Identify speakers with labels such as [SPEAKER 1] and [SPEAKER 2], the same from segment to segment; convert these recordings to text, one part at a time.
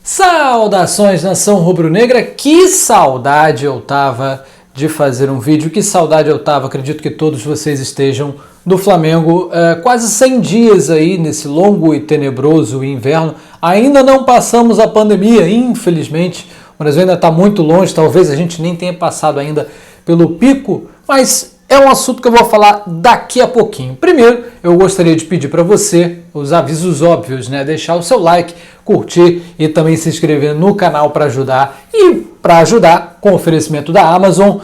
[SPEAKER 1] Saudações, nação rubro-negra, que saudade eu tava de fazer um vídeo, que saudade eu tava, acredito que todos vocês estejam do Flamengo, quase 100 dias aí nesse longo e tenebroso inverno, ainda não passamos a pandemia, infelizmente, o Brasil ainda está muito longe, talvez a gente nem tenha passado ainda pelo pico, mas é um assunto que eu vou falar daqui a pouquinho. Primeiro, eu gostaria de pedir para você os avisos óbvios, né? Deixar o seu like, curtir e também se inscrever no canal para ajudar. E para ajudar, com oferecimento da Amazon,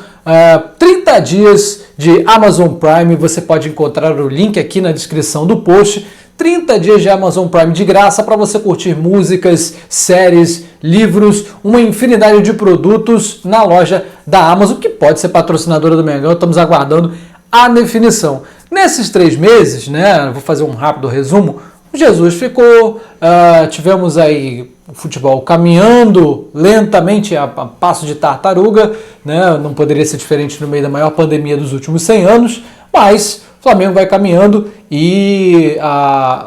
[SPEAKER 1] 30 dias de Amazon Prime, você pode encontrar o link aqui na descrição do post. 30 dias de Amazon Prime de graça para você curtir músicas, séries, livros, uma infinidade de produtos na loja da Amazon, que pode ser patrocinadora do Mengão, estamos aguardando a definição. Nesses 3 meses, né, vou fazer um rápido resumo, o Jesus ficou, tivemos aí o futebol caminhando lentamente a passo de tartaruga, né, não poderia ser diferente no meio da maior pandemia dos últimos 100 anos, mas o Flamengo vai caminhando e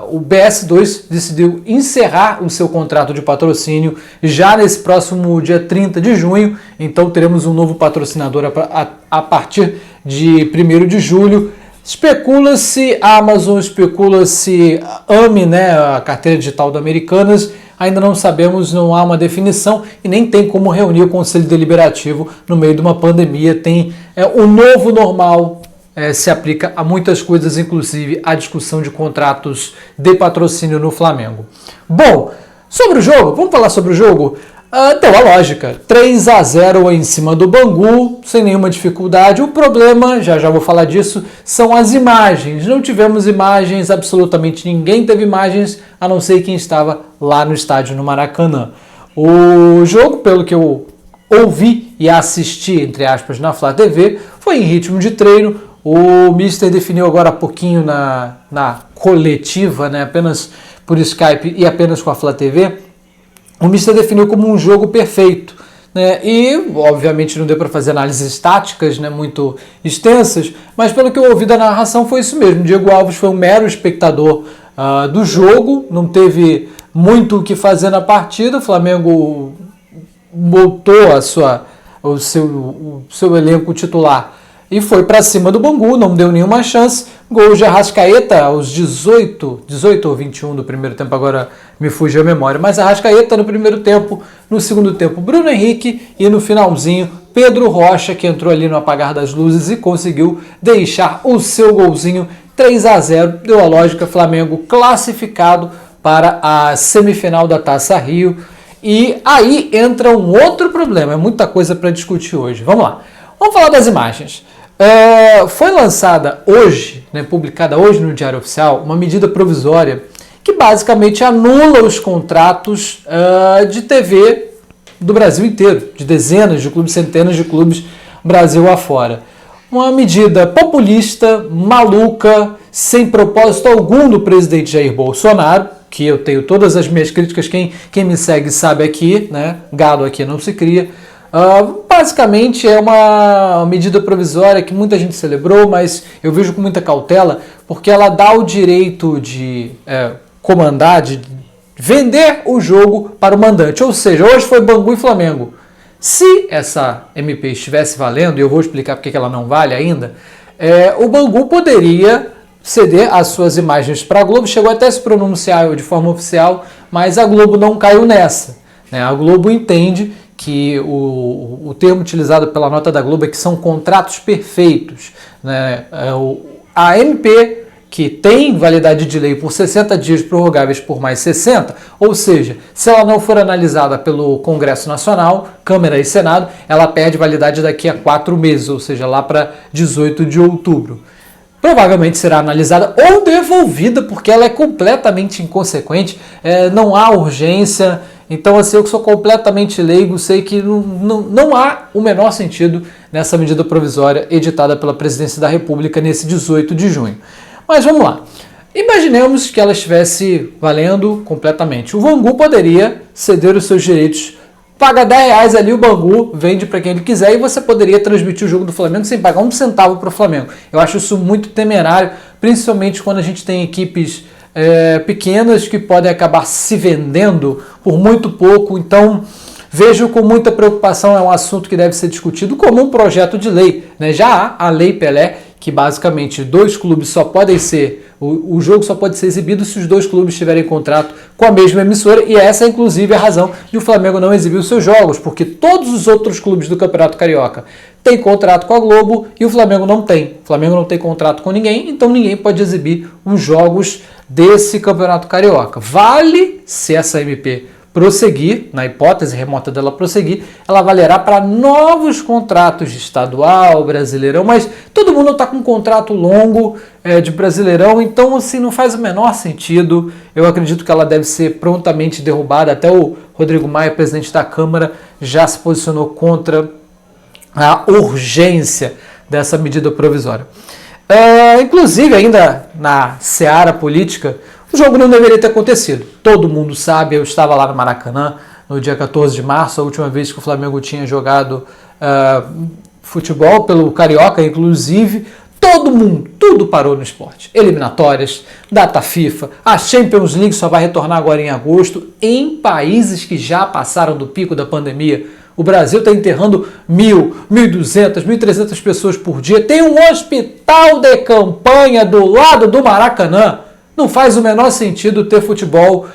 [SPEAKER 1] o BS2 decidiu encerrar o seu contrato de patrocínio já nesse próximo dia 30 de junho, então teremos um novo patrocinador a partir de 1º de julho. Especula-se Amazon, especula-se AME, né, a carteira digital da Americanas, ainda não sabemos, não há uma definição e nem tem como reunir o Conselho Deliberativo no meio de uma pandemia, tem o novo normal. Se aplica a muitas coisas, inclusive a discussão de contratos de patrocínio no Flamengo. Bom, sobre o jogo, vamos falar sobre o jogo? Deu a lógica, 3-0 em cima do Bangu, sem nenhuma dificuldade. O problema, já vou falar disso, são as imagens. Não tivemos imagens, absolutamente ninguém teve imagens, a não ser quem estava lá no estádio no Maracanã. O jogo, pelo que eu ouvi e assisti, entre aspas, na Flá TV, foi em ritmo de treino. O Mister definiu agora há pouquinho na coletiva, né, apenas por Skype e apenas com a Flá TV, o Mister definiu como um jogo perfeito, né, e obviamente não deu para fazer análises táticas, né, muito extensas, mas pelo que eu ouvi da narração foi isso mesmo. Diego Alves foi um mero espectador do jogo, não teve muito o que fazer na partida. O Flamengo botou o seu elenco titular e foi para cima do Bangu, não deu nenhuma chance. Gol de Arrascaeta aos 18 ou 21 do primeiro tempo, agora me fugiu a memória. Mas Arrascaeta no primeiro tempo, no segundo tempo Bruno Henrique e no finalzinho Pedro Rocha, que entrou ali no apagar das luzes e conseguiu deixar o seu golzinho. 3-0, deu a lógica, Flamengo classificado para a semifinal da Taça Rio. E aí entra um outro problema, é muita coisa para discutir hoje. Vamos lá, vamos falar das imagens. Foi lançada hoje, né, publicada hoje no Diário Oficial, uma medida provisória que basicamente anula os contratos de TV do Brasil inteiro, de dezenas de clubes, centenas de clubes Brasil afora. Uma medida populista, maluca, sem propósito algum do presidente Jair Bolsonaro, que eu tenho todas as minhas críticas, quem me segue sabe aqui, né, gado aqui não se cria. Basicamente é uma medida provisória que muita gente celebrou, mas eu vejo com muita cautela, porque ela dá o direito de comandar, de vender o jogo para o mandante. Ou seja, hoje foi Bangu e Flamengo. Se essa MP estivesse valendo, e eu vou explicar porque ela não vale ainda, o Bangu poderia ceder as suas imagens para a Globo, chegou até a se pronunciar de forma oficial, mas a Globo não caiu nessa, né? A Globo entende que o termo utilizado pela nota da Globo é que são contratos perfeitos, né? A MP, que tem validade de lei por 60 dias prorrogáveis por mais 60, ou seja, se ela não for analisada pelo Congresso Nacional, Câmara e Senado, ela perde validade daqui a 4 meses, ou seja, lá para 18 de outubro. Provavelmente será analisada ou devolvida, porque ela é completamente inconsequente, não há urgência. Então, assim, eu que sou completamente leigo, sei que não há o menor sentido nessa medida provisória editada pela Presidência da República nesse 18 de junho. Mas vamos lá. Imaginemos que ela estivesse valendo completamente. O Bangu poderia ceder os seus direitos, paga R$10 ali, o Bangu vende para quem ele quiser e você poderia transmitir o jogo do Flamengo sem pagar um centavo para o Flamengo. Eu acho isso muito temerário, principalmente quando a gente tem equipes pequenas que podem acabar se vendendo por muito pouco. Então, vejo com muita preocupação, é um assunto que deve ser discutido como um projeto de lei, né? Já há a Lei Pelé, que basicamente dois clubes só podem ser, o jogo só pode ser exibido se os dois clubes tiverem contrato com a mesma emissora, e essa é inclusive a razão de o Flamengo não exibir os seus jogos, porque todos os outros clubes do Campeonato Carioca têm contrato com a Globo e o Flamengo não tem. O Flamengo não tem contrato com ninguém, então ninguém pode exibir os jogos desse Campeonato Carioca. Vale se essa MP prosseguir, na hipótese remota dela prosseguir, ela valerá para novos contratos de estadual, Brasileirão, mas todo mundo está com um contrato longo de Brasileirão, então assim não faz o menor sentido. Eu acredito que ela deve ser prontamente derrubada. Até o Rodrigo Maia, presidente da Câmara, já se posicionou contra a urgência dessa medida provisória. Inclusive, ainda na seara política, o jogo não deveria ter acontecido. Todo mundo sabe, eu estava lá no Maracanã no dia 14 de março, a última vez que o Flamengo tinha jogado futebol pelo Carioca, inclusive. Todo mundo, tudo parou no esporte. Eliminatórias, data FIFA, a Champions League só vai retornar agora em agosto, em países que já passaram do pico da pandemia. O Brasil está enterrando 1.000, 1.200, 1.300 pessoas por dia. Tem um hospital de campanha do lado do Maracanã. Não faz o menor sentido ter futebol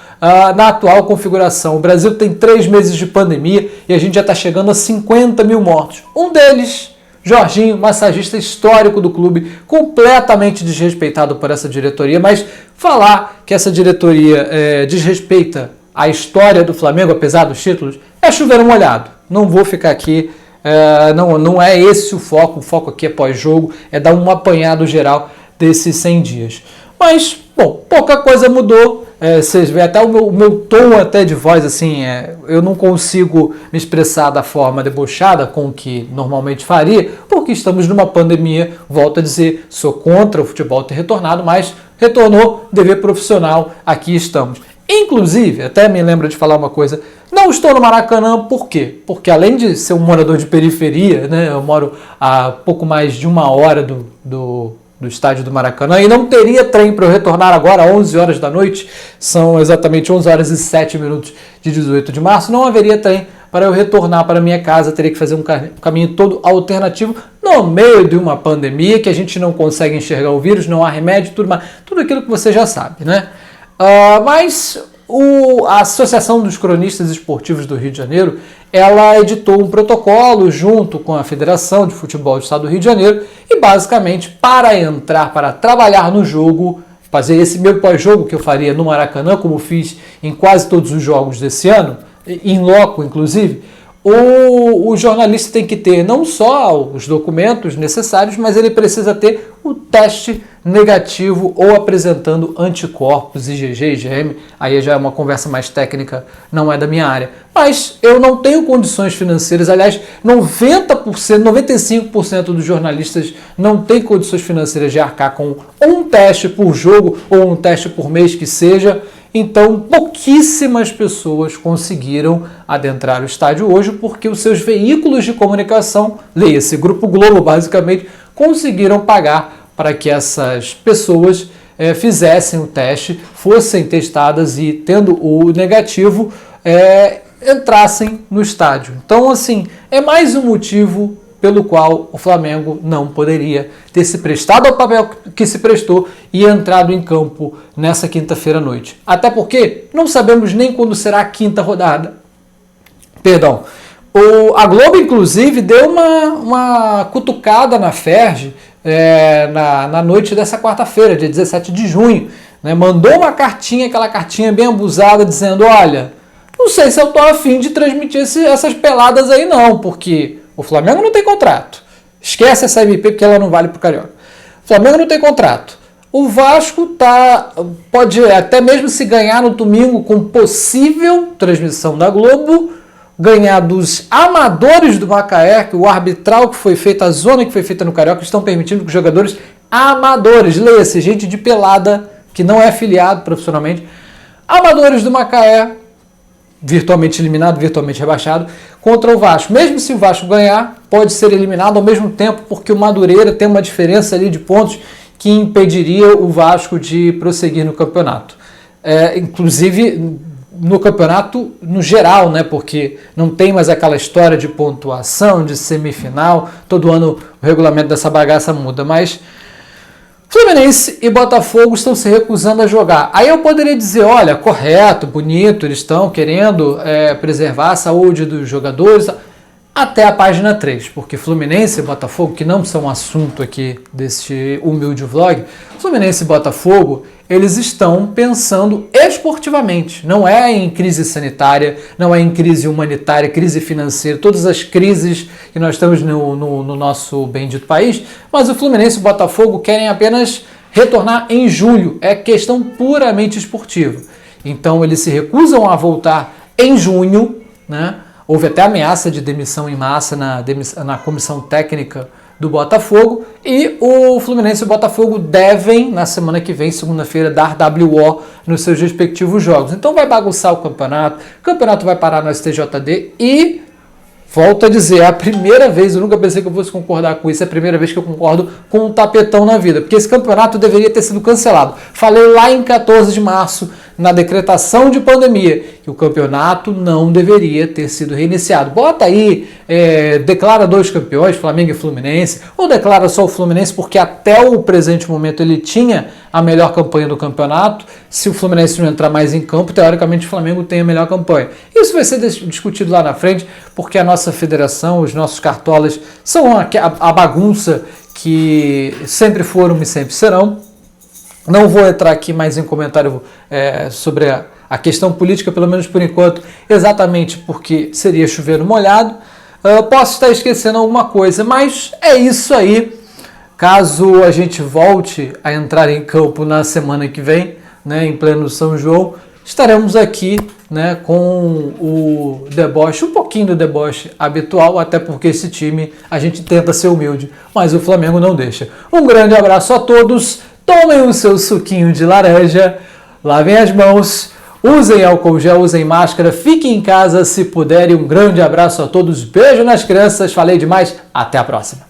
[SPEAKER 1] na atual configuração. O Brasil tem 3 meses de pandemia e a gente já está chegando a 50 mil mortos. Um deles, Jorginho, massagista histórico do clube, completamente desrespeitado por essa diretoria, mas falar que essa diretoria desrespeita a história do Flamengo, apesar dos títulos, é chover molhado. Não vou ficar aqui, não é esse o foco aqui é pós-jogo, é dar um apanhado geral desses 100 dias. Mas, bom, pouca coisa mudou, vocês veem até o meu tom até de voz, assim, eu não consigo me expressar da forma debochada com o que normalmente faria, porque estamos numa pandemia, volto a dizer, sou contra o futebol ter retornado, mas retornou, dever profissional, aqui estamos. Inclusive, até me lembro de falar uma coisa, não estou no Maracanã, por quê? Porque além de ser um morador de periferia, né, eu moro a pouco mais de 1 hora do estádio do Maracanã e não teria trem para eu retornar agora às 11 horas da noite, são exatamente 11 horas e 7 minutos de 18 de março, não haveria trem para eu retornar para minha casa, teria que fazer um caminho todo alternativo no meio de uma pandemia que a gente não consegue enxergar o vírus, não há remédio, tudo aquilo que você já sabe, né? Mas a Associação dos Cronistas Esportivos do Rio de Janeiro, ela editou um protocolo junto com a Federação de Futebol do Estado do Rio de Janeiro e basicamente para trabalhar no jogo, fazer esse meu pós-jogo que eu faria no Maracanã, como fiz em quase todos os jogos desse ano, em loco inclusive, o jornalista tem que ter não só os documentos necessários, mas ele precisa ter o teste negativo ou apresentando anticorpos, IgG, IgM, aí já é uma conversa mais técnica, não é da minha área. Mas eu não tenho condições financeiras, aliás, 90%, 95% dos jornalistas não têm condições financeiras de arcar com um teste por jogo ou um teste por mês que seja. Então, pouquíssimas pessoas conseguiram adentrar o estádio hoje porque os seus veículos de comunicação, leia-se Grupo Globo basicamente, conseguiram pagar para que essas pessoas fizessem o teste, fossem testadas e, tendo o negativo, entrassem no estádio. Então, assim, é mais um motivo pelo qual o Flamengo não poderia ter se prestado ao papel que se prestou e entrado em campo nessa quinta-feira à noite. Até porque não sabemos nem quando será a quinta rodada. Perdão. A Globo, inclusive, deu uma cutucada na Ferge na noite dessa quarta-feira, dia 17 de junho. Né? Mandou uma cartinha, aquela cartinha bem abusada, dizendo, olha, não sei se eu estou afim de transmitir essas peladas aí não, porque o Flamengo não tem contrato. Esquece essa MP porque ela não vale para o Carioca. O Flamengo não tem contrato. O Vasco pode até mesmo se ganhar no domingo com possível transmissão da Globo, ganhar dos amadores do Macaé, que o arbitral que foi feito, a zona que foi feita no Carioca, estão permitindo que os jogadores amadores, leia-se, gente de pelada, que não é afiliado profissionalmente, amadores do Macaé, virtualmente eliminado, virtualmente rebaixado, contra o Vasco. Mesmo se o Vasco ganhar, pode ser eliminado ao mesmo tempo, porque o Madureira tem uma diferença ali de pontos que impediria o Vasco de prosseguir no campeonato. Inclusive no campeonato no geral, né? Porque não tem mais aquela história de pontuação, de semifinal, todo ano o regulamento dessa bagaça muda, mas Fluminense e Botafogo estão se recusando a jogar. Aí eu poderia dizer, olha, correto, bonito, eles estão querendo preservar a saúde dos jogadores, até a página 3, porque Fluminense e Botafogo, que não são assunto aqui deste humilde vlog, Fluminense e Botafogo, eles estão pensando esportivamente, não é em crise sanitária, não é em crise humanitária, crise financeira, todas as crises que nós temos no nosso bendito país, mas o Fluminense e o Botafogo querem apenas retornar em julho, é questão puramente esportiva. Então eles se recusam a voltar em junho, né? Houve até ameaça de demissão em massa na comissão técnica do Botafogo, e o Fluminense e o Botafogo devem, na semana que vem, segunda-feira, dar WO nos seus respectivos jogos. Então vai bagunçar o campeonato vai parar no STJD e, volto a dizer, é a primeira vez, eu nunca pensei que eu fosse concordar com isso, é a primeira vez que eu concordo com um tapetão na vida, porque esse campeonato deveria ter sido cancelado. Falei lá em 14 de março, na decretação de pandemia, que o campeonato não deveria ter sido reiniciado. Bota aí, declara 2 campeões, Flamengo e Fluminense, ou declara só o Fluminense, porque até o presente momento ele tinha a melhor campanha do campeonato. Se o Fluminense não entrar mais em campo, teoricamente o Flamengo tem a melhor campanha. Isso vai ser discutido lá na frente, porque a nossa federação, os nossos cartolas, são a bagunça que sempre foram e sempre serão. Não vou entrar aqui mais em comentário sobre a questão política, pelo menos por enquanto, exatamente porque seria chover no molhado. Posso estar esquecendo alguma coisa, mas é isso aí. Caso a gente volte a entrar em campo na semana que vem, né, em pleno São João, estaremos aqui, né, com o deboche, um pouquinho do deboche habitual, até porque esse time a gente tenta ser humilde, mas o Flamengo não deixa. Um grande abraço a todos. Tomem o seu suquinho de laranja, lavem as mãos, usem álcool gel, usem máscara, fiquem em casa se puderem. Um grande abraço a todos, beijo nas crianças, falei demais, até a próxima.